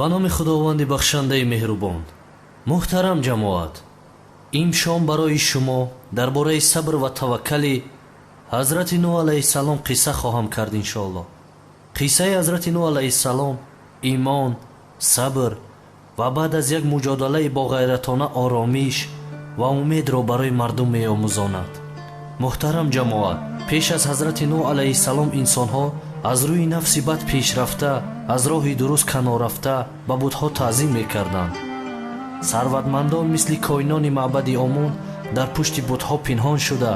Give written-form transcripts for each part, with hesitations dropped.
ба номи худованди бахшандаи меҳрубон. муҳтарам ҷамоат, имшом барои шумо дар бораи сабр ва таваккали ҳазрати нӯҳ алайҳиссалом қисса хоҳам кард иншоаллоҳ. қиссаи ҳазрати нӯҳ алайҳиссалом имон, сабр ва баъд аз як муҷодалаи боғайратона оромиш ва умедро барои мардум меомӯзонад. муҳтарам ҷамоат, пеш аз ҳазрати нӯҳ алайҳиссалом инсонҳо аз рӯи нафси бад пешрафта, аз роҳи дуруст канор рафта ба будҳо таъзим мекарданд. сарватмандон мисли коинони маъбади Омун дар пушти будҳо пинҳон шуда,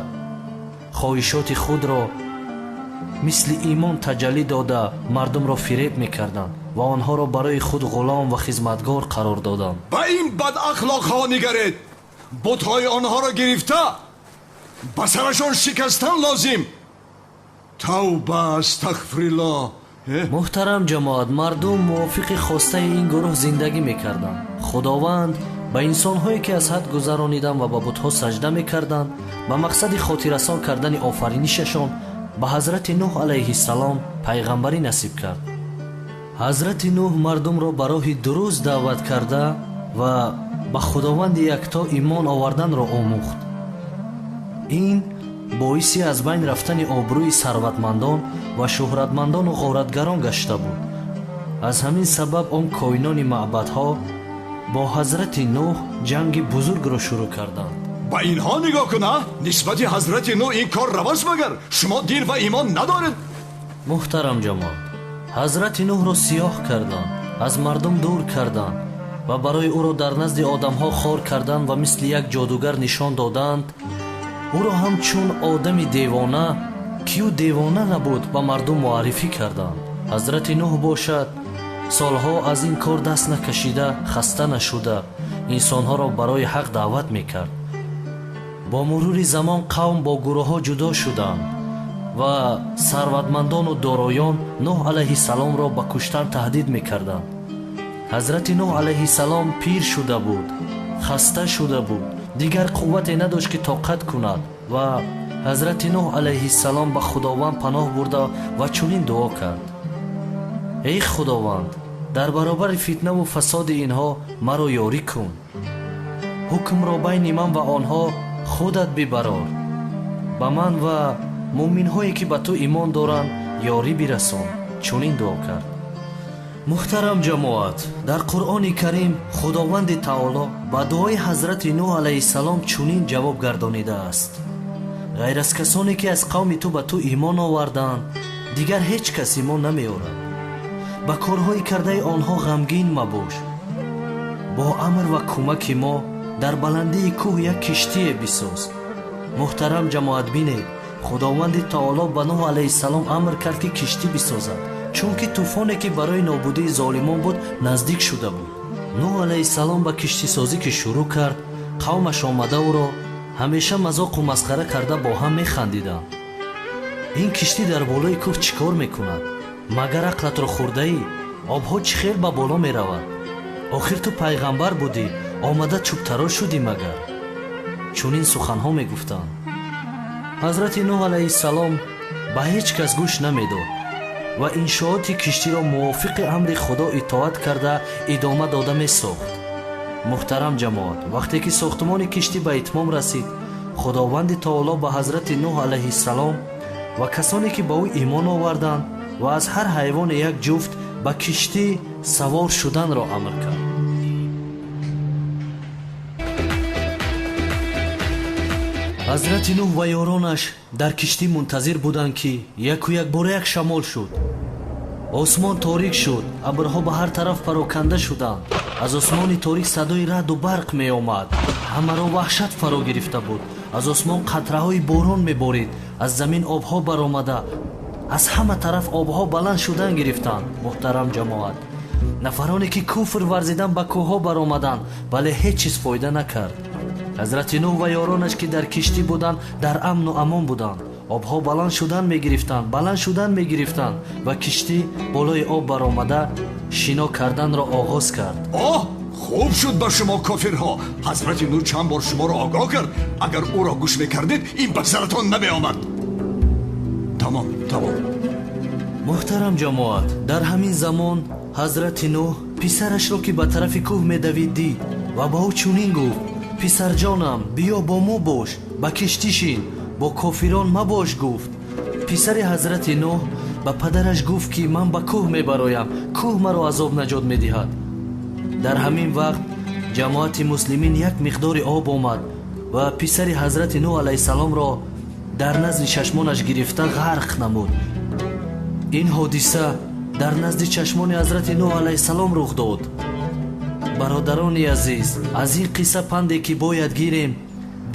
хоҳишоти худро мисли имон таҷаллӣ дода мардумро фиреб мекарданд ва онҳоро барои худ ғулом ва хизматгор қарор доданд. ба ин бадахлоқҳо нигаред! будҳои онҳоро гирифта ба сарашон шикастан лозим. тавба, астағфируллоҳ. муҳтарам ҷамоат, мардум мувофиқи хостаи ин гурӯҳ зиндагӣ мекарданд. худованд ба инсонҳое ки аз ҳад гузарониданд ва ба будҳо саҷда мекарданд ба мақсади хотиррасон кардани офаринишашон ба ҳазрати нӯҳ алайҳиссалом пайғамбарӣ насиб кард. ҳазрати нӯҳ мардумро ба роҳи дуруст даъват карда ва ба худованди якто имон оварданро омӯхт. ин боиси аз байн рафтани обрӯи сарватмандон ва шӯҳратмандону ғоратгарон гашта буд. аз ҳамин сабаб он коинони маъбадҳо бо ҳазрати нӯҳ ҷанги бузургро шурӯъ карданд. ба инҳо нигоҳ куна, нисбати ҳазрати нӯҳ ин кор равост магар шумо дин ва имон надоред. муҳтарам ҷамоат, ҳазрати нӯҳро сиёҳ карданд, аз мардум дур карданд ва барои ӯро дар назди одамҳо хор карданд ва мисли як ҷодугар нишон доданд. ӯро ҳамчун одами девона ки ӯ девона набуд ба мардум муаррифӣ карданд. ҳазрати нӯҳ бошад солҳо аз ин кор даст накашида, хаста нашуда инсонҳоро барои ҳақ даъват мекард. бо мурури замон қавм бо гурӯҳҳо ҷудо шуданд ва сарватмандону дороён нӯҳ алайҳиссаломро ба куштан таҳдид мекарданд. ҳазрати нӯҳ алайҳиссалом пир шуда буд, хаста шуда буд, дигар қуввате надошт ки тоқат кунад ва ҳазрати нӯҳ алайҳиссалом ба худованд паноҳ бурда ва чунин дуо кард: эй худованд, дар баробари фитнаву фасоди инҳо маро ёрӣ кун. ҳукмро байни ман ва онҳо худат бибарор. ба ман ва муъминҳое ки ба ту имон доранд ёрӣ бирасон. чунин дуо кард. муҳтарам ҷамоат, дар қуръони карим худованди таоло ба дуои ҳазрати нӯҳ алайҳиссалом чунин ҷавоб гардонидааст: ғайр аз касоне ки аз қавми ту ба ту имон оварданд, дигар ҳеҷ кас имон намеорад. ба корҳои кардаи онҳо ғамгин мабош. бо амр ва кӯмаки мо дар баландии кӯҳ як киштие бисоз. муҳтарам ҷамоат, бинед, худованди таоло ба нӯҳ алайҳиссалом амр кард ки киштӣ бисозад, чунки тӯфоне ки барои нобудии золимон буд наздик шуда буд. нӯҳ алайҳиссалом ба киштисозӣ ки шурӯъ кард, қавмаш омада ӯро ҳамеша мазоқу масхара карда бо ҳам механдиданд. ин киштӣ дар болои кӯҳ чӣ кор мекунад? магар ақлатро хӯрдаӣ? обҳо чӣ хел ба боло меравад? охир ту пайғамбар будӣ, омада чӯбтарос шудӣ магар? чунин суханҳо мегуфтанд. ҳазрати нӯҳ алайҳиссалом ба ҳеҷ кас гӯш намедод ва иншооти киштиро мувофиқи амри худо итоат карда идома дода месохт. муҳтарам ҷамоат, вақте ки сохтмони киштӣ ба итмом расид, худованди таоло ба ҳазрати нӯҳ алайҳиссалом ва касоне ки ба ӯ имон оварданд ва аз ҳар ҳайвоне як ҷуфт ба киштӣ савор шуданро амр кард. ҳазрати нӯҳ ва ёронаш дар киштӣ мунтазир буданд ки яку якбора як шамол шуд. осмон торик шуд, абрҳо ба ҳар тараф пароканда шуданд. аз осмони торик садои раъду барқ меомад. ҳамаро ваҳшат фаро гирифта буд. аз осмон қатраҳои борон меборид. аз замин обҳо баромада аз ҳама тараф обҳо баланд шудан гирифтанд. муҳтарам ҷамоат, нафароне ки куфр варзидан ба кӯҳҳо баромаданд, вале ҳеҷ чиз фоида накард. ҳазрати нӯҳ ва ёронаш ки дар киштӣ буданд дар амну амон буданд. обҳо баланд шудан мегирифтанд ва киштӣ болои об баромада шино карданро оғоз кард. хуб шуд ба шумо кофирҳо. ҳазрати нӯҳ чанд бор шуморо огоҳ кард. агар ӯро гӯш мекардед, ин ба саратон намеомад. тамом. муҳтарам ҷамоат, дар ҳамин замон ҳазрати нӯҳ писарашро ки ба тарафи кӯҳ медавид дид ва ба ӯ чунин гуфт: писарҷонам, биё бо мо бош, ба киштӣ шин, бо кофирон мабош. Гуфт. писари ҳазрати нӯҳ ба падараш гуфт ки ман ба кӯҳ мебароям, кӯҳ маро азоб наҷот медиҳад. дар ҳамин вақт ҷамоати муслимин як миқдори об омад ва писари ҳазрати нӯҳ алайҳиссаломро дар назди чашмонаш гирифта ғарқ намуд. ин ҳодиса дар назди чашмони ҳазрати нӯҳ алайҳиссалом рух дод. бародарони азиз, аз ин қисса панде ки бояд гирем,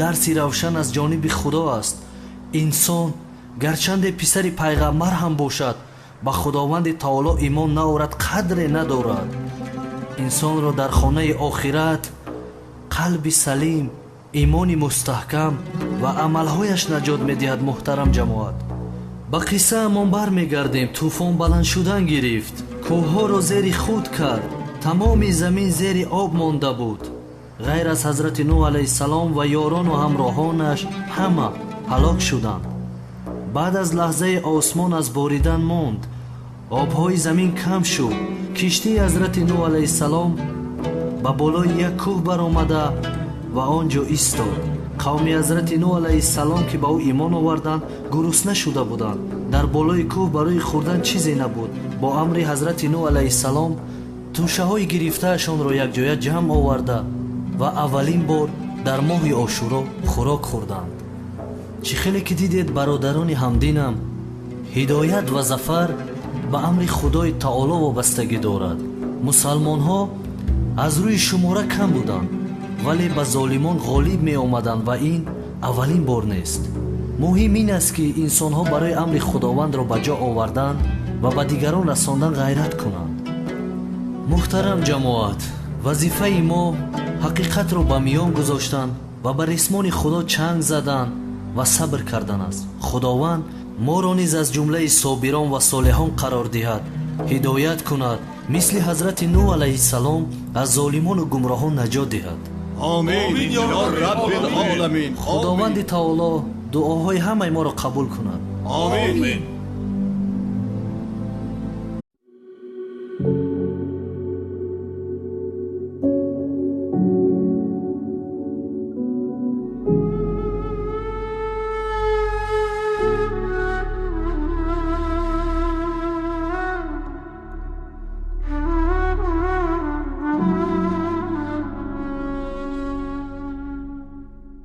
дарси равшан аз ҷониби худо аст. инсон гарчанде писари пайғамбар ҳам бошад, ба худованди таоло имон наорад, қадре надорад. инсонро дар хонаи охират қалби салим, имони мустаҳкам ва амалҳояш наҷот медиҳад. муҳтарам ҷамоат, ба қиссаамон бармегардем. тӯфон баланд шудан гирифт, кӯҳҳоро зери худ кард, тамоми замин зери об монда буд. ғайр аз ҳазрати нӯҳ алайҳиссалом ва ёрону ҳамроҳонаш ҳама ҳалок шуданд. баъд аз лаҳзаи осмон аз боридан монд, обҳои замин кам шуд. киштии ҳазрати нӯҳ алайҳиссалом ба болои як кӯҳ баромада ва он ҷо истод. қавми ҳазрати нӯҳ алайҳиссалом ки ба ӯ имон оварданд гурусна шуда буданд. дар болои кӯҳ барои хӯрдан чизе набуд. бо амри ҳазрати нӯҳ алайҳиссалом тӯшаҳои гирифтаашонро якҷоя ҷамъ оварда ва аввалин бор дар моҳи ошуро хӯрок хӯрданд. чӣ хеле ки дидед, бародарони ҳамдинам, ҳидоят ва зафар ба амри худои таоло вобастагӣ дорад. мусалмонҳо аз рӯи шумора кам буданд, вале ба золимон ғолиб меомаданд ва ин аввалин бор нест. муҳим ин аст ки инсонҳо барои амри худовандро ба ҷо овардан ва ба дигарон расондан ғайрат кунанд. муҳтарам ҷамоат, вазифаи мо ҳақиқатро ба миён гузоштан ва ба рисмони худо чанг задан ва сабр кардан аст. худованд моро низ аз ҷумлаи собирон ва солиҳон қарор диҳад, ҳидоят кунад, мисли ҳазрати нӯҳ алайҳиссалом аз золимону гумроҳон наҷот диҳад. آمین یا رب العالمین. خداوند تعالی دعاهای همه ما را قبول کند. آمین.